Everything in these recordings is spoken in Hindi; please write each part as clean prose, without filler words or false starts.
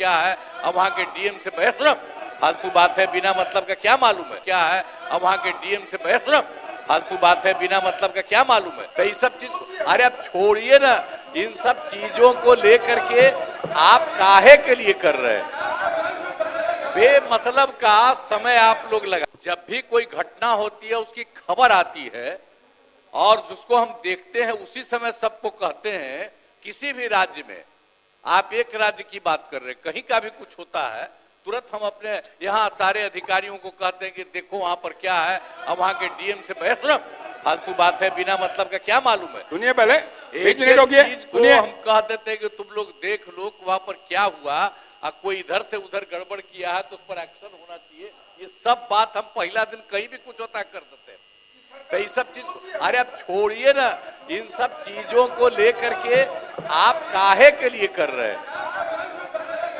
क्या है, अब वहाँ के डीएम से बहस रहा, फालतू बात है, बिना मतलब का क्या मालूम है क्या है, अब वहाँ के डीएम से बहस रहा, फालतू बात है, बिना मतलब का क्या मालूम है। तो ये सब चीज, अरे अब छोड़िए ना, इन सब चीजों को लेकर के आप काहे के लिए कर रहे हैं, बेमतलब का समय आप लोग लगा। जब भी कोई घटना होती है, उसकी खबर आती है और जिसको हम देखते हैं उसी समय सबको कहते हैं। किसी भी राज्य में, आप एक राज्य की बात कर रहे हैं, कहीं का भी कुछ होता है, तुरंत हम अपने यहाँ सारे अधिकारियों को कहते हैं कि देखो वहां पर क्या है, अब वहां के डीएम से बहस रहा, फालतू बात है, बिना मतलब का क्या मालूम है। सुनिए पहले, एक चीज को हम कह देते हैं कि तुम लोग देख लो वहां पर क्या हुआ, कोई इधर से उधर गड़बड़ किया है तो उस पर एक्शन होना चाहिए। ये सब बात हम पहला दिन कहीं भी कुछ होता कर देते हैं। तो ये सब चीज, अरे अब छोड़िए ना, इन सब चीजों को लेकर के आप काहे के लिए कर रहे हैं,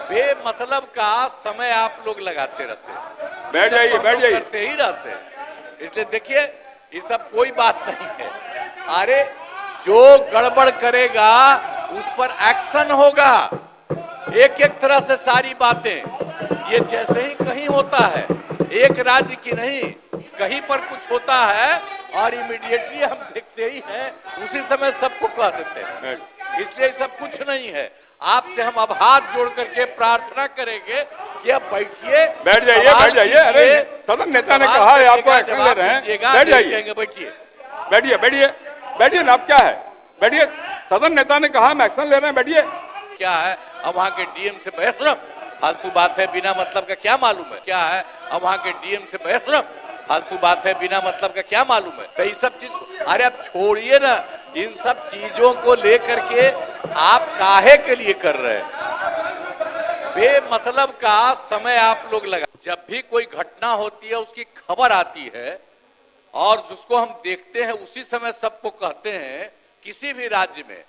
बेमतलब का समय आप लोग लगाते रहते हैं। बैठ जाइए, बैठ जाइए, करते ही रहते हैं। इसलिए देखिए, ये सब कोई बात नहीं है। अरे जो गड़बड़ करेगा उस पर एक्शन होगा। एक एक तरह से सारी बातें, ये जैसे ही कहीं होता है, एक राज्य की नहीं, कहीं पर कुछ होता है और इमीडिएटली हम देखते ही हैं, उसी समय सबको कह देते हैं। इसलिए सब कुछ नहीं है। आपसे हम अब हाथ जोड़ करके प्रार्थना करेंगे कि अब बैठिए, बैठ जाइए, बैठ जाइए। अरे सदन नेता ने कहा है आपको एक्शन ले रहे हैं, बैठ जाइए, बैठिए, बैठिए, बैठिए, बैठिए ना, अब क्या है, बैठिए। सदन नेता ने कहा हम एक्शन ले रहे हैं, बैठिए। क्या है, अब वहाँ के डीएम से बहस रहा, फालतू बात है, बिना मतलब का क्या मालूम है क्या है, अब वहाँ के डीएम से बहस रहा, फालतू बात है, बिना मतलब का क्या मालूम है। तो ये सब चीज, अरे अब छोड़िए ना, इन सब चीजों को लेकर के आप काहे के लिए कर रहे हैं, बेमतलब का समय आप लोग लगा। जब भी कोई घटना होती है, उसकी खबर आती है और जिसको हम देखते हैं उसी समय सबको कहते हैं। किसी भी राज्य में,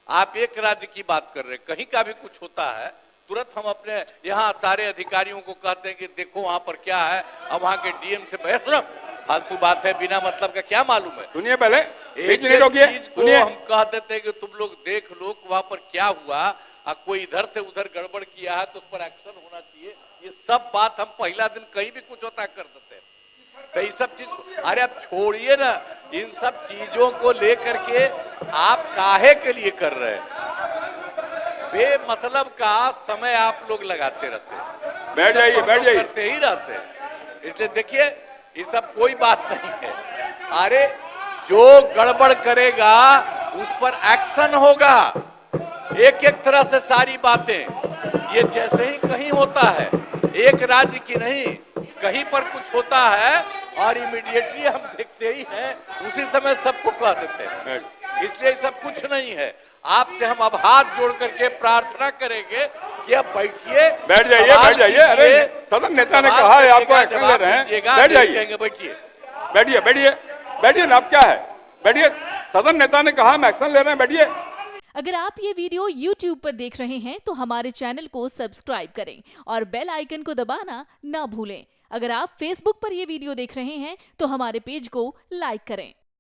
आप एक राज्य की बात कर रहे हैं, कहीं का भी कुछ होता है, तुरंत हम अपने यहाँ सारे अधिकारियों को कहते हैं कि देखो वहां पर क्या है, अब वहां के डीएम से बहस रहा, फालतू बात है, बिना मतलब का क्या मालूम है। सुनिए पहले, एक चीज को हम कह देते हैं कि तुम लोग देख लो वहां पर क्या हुआ, कोई इधर से उधर गड़बड़ किया है तो उस पर एक्शन होना चाहिए। ये सब बात हम पहला दिन कहीं भी कुछ होता कर देते हैं। तो ये सब चीज, अरे अब छोड़िए ना, इन सब चीजों को लेकर के आप काहे के लिए कर रहे हैं, बेमतलब का समय आप लोग लगाते रहते हैं। बैठ जाइए, बैठ जाइए, करते ही रहते हैं। इसलिए देखिए, ये सब कोई बात नहीं है। अरे जो गड़बड़ करेगा उस पर एक्शन होगा। एक एक तरह से सारी बातें, ये जैसे ही कहीं होता है, एक राज्य की नहीं, कहीं पर कुछ होता है और इमीडिएटली हम देखते ही हैं, उसी समय सबको कह देते हैं। इसलिए सब कुछ नहीं है। आपसे हम अब हाथ जोड़ करके प्रार्थना करेंगे कि अब बैठिए, बैठ जाइए, बैठ जाइए। अरे सदन नेता ने कहा है आपको एक्शन ले रहे हैं, बैठ जाइए, बैठिए, बैठिए, बैठिए, बैठिए ना, अब क्या है, बैठिए। सदन नेता ने कहा हम एक्शन ले रहे हैं, बैठिए। अगर आप ये वीडियो YouTube पर देख रहे हैं तो हमारे चैनल को सब्सक्राइब करें और बेल आइकन को दबाना ना भूलें। अगर आप Facebook पर ये वीडियो देख रहे हैं तो हमारे पेज को लाइक करें।